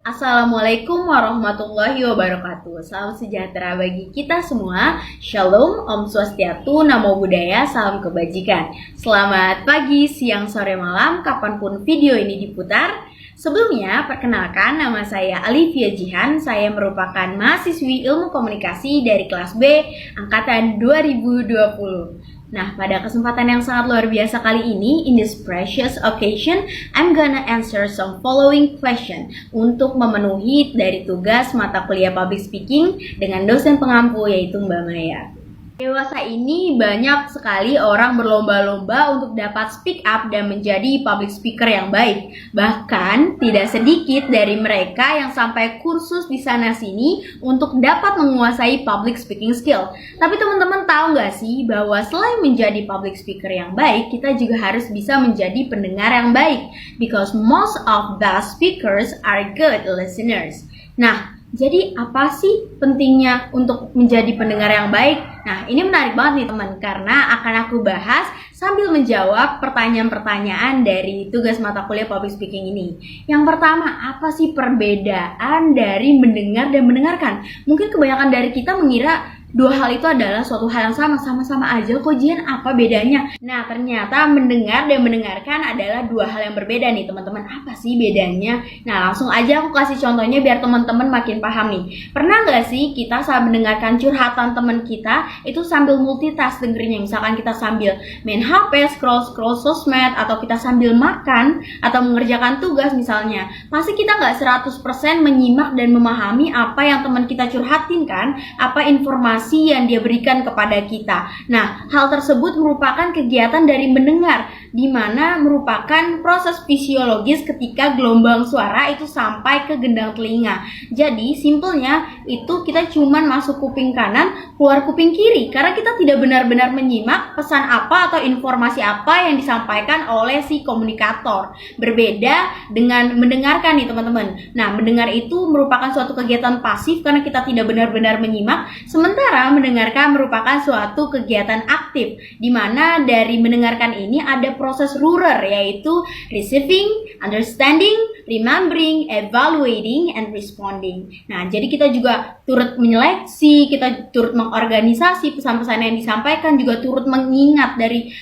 Assalamualaikum warahmatullahi wabarakatuh. Salam sejahtera bagi kita semua. Shalom, Om Swastiastu, Namo Buddhaya, salam kebajikan. Selamat pagi, siang, sore, malam, kapanpun video ini diputar. Sebelumnya, perkenalkan nama saya Alivia Jihan. Saya merupakan mahasiswi ilmu komunikasi dari kelas B, angkatan 2020. Nah, pada kesempatan yang sangat luar biasa kali ini, in this precious occasion, I'm gonna answer some following question untuk memenuhi dari tugas mata kuliah public speaking dengan dosen pengampu yaitu Mbak Maya. Dewasa ini banyak sekali orang berlomba-lomba untuk dapat speak up dan menjadi public speaker yang baik. Bahkan tidak sedikit dari mereka yang sampai kursus di sana-sini untuk dapat menguasai public speaking skill. Tapi teman-teman tahu nggak sih bahwa selain menjadi public speaker yang baik, kita juga harus bisa menjadi pendengar yang baik. Because most of the speakers are good listeners. Nah, jadi apa sih pentingnya untuk menjadi pendengar yang baik? Nah, ini menarik banget nih teman, karena akan aku bahas sambil menjawab pertanyaan-pertanyaan dari tugas mata kuliah public speaking ini. Yang pertama, apa sih perbedaan dari mendengar dan mendengarkan? Mungkin kebanyakan dari kita mengira dua hal itu adalah suatu hal yang sama-sama aja kok Jian, apa bedanya? Nah, ternyata mendengar dan mendengarkan adalah dua hal yang berbeda nih teman-teman. Apa sih bedanya? Nah, langsung aja aku kasih contohnya biar teman-teman makin paham nih. Pernah nggak sih kita saat mendengarkan curhatan teman kita itu sambil multitask dengerinnya? Misalkan kita sambil main HP, scroll sosmed, atau kita sambil makan atau mengerjakan tugas misalnya. Pasti kita nggak 100% menyimak dan memahami apa yang teman kita curhatin kan? Apa informasi yang dia berikan kepada kita. Nah, hal tersebut merupakan kegiatan dari mendengar, di mana merupakan proses fisiologis ketika gelombang suara itu sampai ke gendang telinga. Jadi, simpelnya itu kita cuman masuk kuping kanan, keluar kuping kiri, karena kita tidak benar-benar menyimak pesan apa atau informasi apa yang disampaikan oleh si komunikator. Berbeda dengan mendengarkan nih teman-teman. Nah, mendengar itu merupakan suatu kegiatan pasif karena kita tidak benar-benar menyimak, sementara mendengarkan merupakan suatu kegiatan aktif, di mana dari mendengarkan ini ada proses rurer, yaitu receiving, understanding, remembering, evaluating, and responding. Nah, jadi kita juga turut menyeleksi, kita turut mengorganisasi pesan-pesan yang disampaikan, juga turut mengingat dari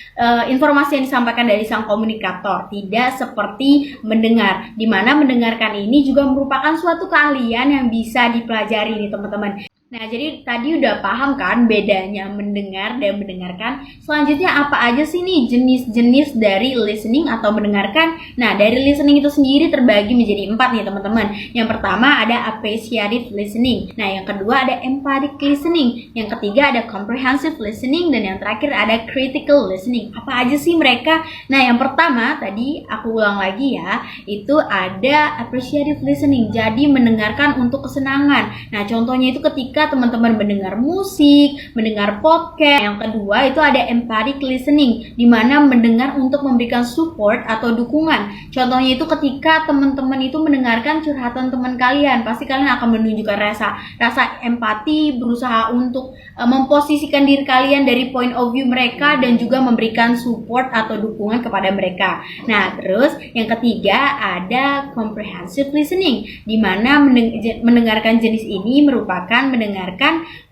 informasi yang disampaikan dari sang komunikator. Tidak seperti mendengar, di mana mendengarkan ini juga merupakan suatu keahlian yang bisa dipelajari nih teman-teman. Nah, jadi tadi udah paham kan bedanya mendengar dan mendengarkan. Selanjutnya apa aja sih nih jenis-jenis dari listening atau mendengarkan? Nah, dari listening itu sendiri terbagi menjadi 4 nih teman-teman. Yang pertama ada appreciative listening. Nah, yang kedua ada empathic listening. Yang ketiga ada comprehensive listening. Dan yang terakhir ada critical listening. Apa aja sih mereka? Nah, yang pertama tadi aku ulang lagi ya, itu ada appreciative listening. Jadi mendengarkan untuk kesenangan. Nah, contohnya itu ketika teman-teman mendengar musik, mendengar podcast. Yang kedua itu ada empathic listening, di mana mendengar untuk memberikan support atau dukungan. Contohnya itu ketika teman-teman itu mendengarkan curhatan teman kalian, pasti kalian akan menunjukkan rasa empati, berusaha untuk memposisikan diri kalian dari point of view mereka dan juga memberikan support atau dukungan kepada mereka. Nah, terus yang ketiga ada comprehensive listening, di mana mendengarkan jenis ini merupakan mendengarkan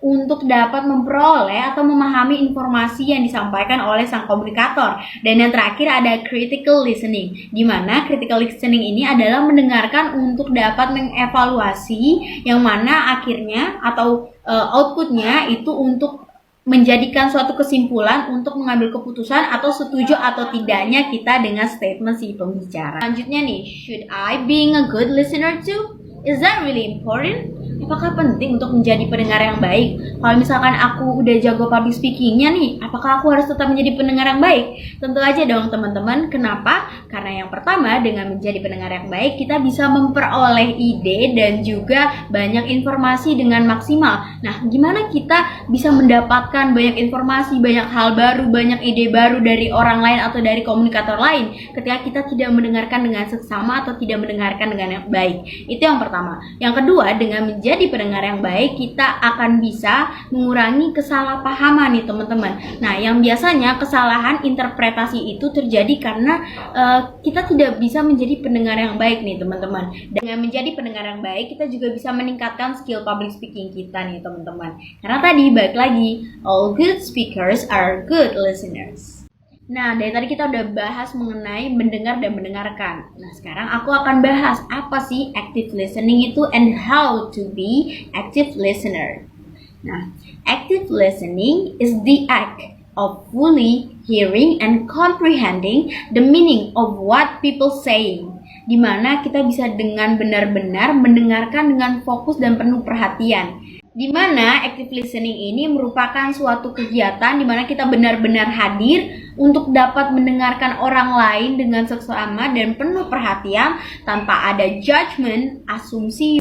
untuk dapat memperoleh atau memahami informasi yang disampaikan oleh sang komunikator. Dan yang terakhir ada critical listening, di mana critical listening ini adalah mendengarkan untuk dapat mengevaluasi, yang mana akhirnya atau outputnya itu untuk menjadikan suatu kesimpulan untuk mengambil keputusan atau setuju atau tidaknya kita dengan statement si pembicara. Selanjutnya nih, should I being a good listener too? Is that really important? Apakah penting untuk menjadi pendengar yang baik? Kalau misalkan aku udah jago public speakingnya nih, apakah aku harus tetap menjadi pendengar yang baik? Tentu aja dong teman-teman. Kenapa? Karena yang pertama, dengan menjadi pendengar yang baik, kita bisa memperoleh ide dan juga banyak informasi dengan maksimal. Nah, gimana kita bisa mendapatkan banyak informasi, banyak hal baru, banyak ide baru dari orang lain atau dari komunikator lain ketika kita tidak mendengarkan dengan seksama atau tidak mendengarkan dengan yang baik? Itu yang pertama. Yang kedua, dengan menjadi menjadi pendengar yang baik, kita akan bisa mengurangi kesalahpahaman nih teman-teman. Nah, yang biasanya kesalahan interpretasi itu terjadi karena kita tidak bisa menjadi pendengar yang baik nih teman-teman. Dengan menjadi pendengar yang baik, kita juga bisa meningkatkan skill public speaking kita nih teman-teman. Karena tadi balik lagi, all good speakers are good listeners. Nah, dari tadi kita udah bahas mengenai mendengar dan mendengarkan. Nah, sekarang aku akan bahas apa sih active listening itu and how to be active listener. Nah, active listening is the act of fully hearing and comprehending the meaning of what people saying. Di mana kita bisa dengan benar-benar mendengarkan dengan fokus dan penuh perhatian. Di mana active listening ini merupakan suatu kegiatan di mana kita benar-benar hadir untuk dapat mendengarkan orang lain dengan seksama dan penuh perhatian tanpa ada judgment, asumsi,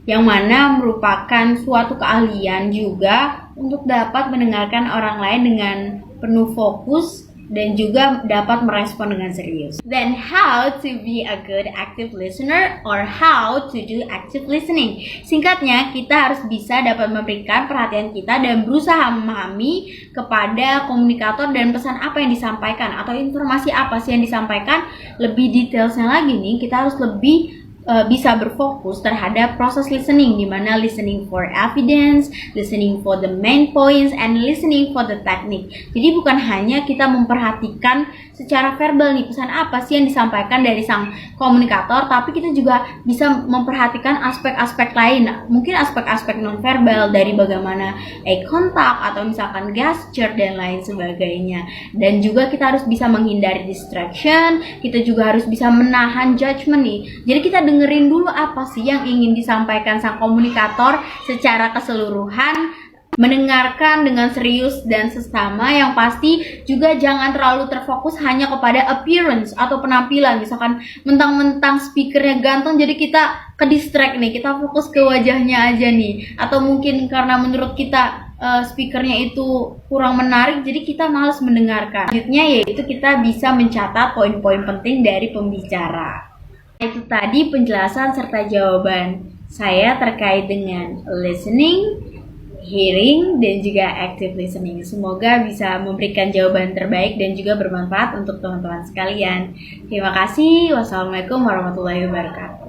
yang mana merupakan suatu keahlian juga untuk dapat mendengarkan orang lain dengan penuh fokus dan juga dapat merespon dengan serius. Then how to be a good active listener or how to do active listening. Singkatnya, kita harus bisa dapat memberikan perhatian kita dan berusaha memahami kepada komunikator dan pesan apa yang disampaikan atau informasi apa sih yang disampaikan. Lebih detailsnya lagi nih, kita harus lebih bisa berfokus terhadap proses listening, di mana listening for evidence, listening for the main points, and listening for the technique. Jadi bukan hanya kita memperhatikan secara verbal nih pesan apa sih yang disampaikan dari sang komunikator, tapi kita juga bisa memperhatikan aspek-aspek lain, mungkin aspek-aspek non-verbal dari bagaimana eye contact atau misalkan gesture dan lain sebagainya. Dan juga kita harus bisa menghindari distraction, kita juga harus bisa menahan judgment nih. Jadi kita dengerin dulu apa sih yang ingin disampaikan sang komunikator secara keseluruhan, mendengarkan dengan serius dan sesama. Yang pasti juga jangan terlalu terfokus hanya kepada appearance atau penampilan. Misalkan mentang-mentang speakernya ganteng jadi kita ke distract nih, kita fokus ke wajahnya aja nih. Atau mungkin karena menurut kita speakernya itu kurang menarik, jadi kita malas mendengarkan. Selanjutnya yaitu kita bisa mencatat poin-poin penting dari pembicara. Itu tadi penjelasan serta jawaban saya terkait dengan listening, hearing, dan juga active listening. Semoga bisa memberikan jawaban terbaik dan juga bermanfaat untuk teman-teman sekalian. Terima kasih. Wassalamualaikum warahmatullahi wabarakatuh.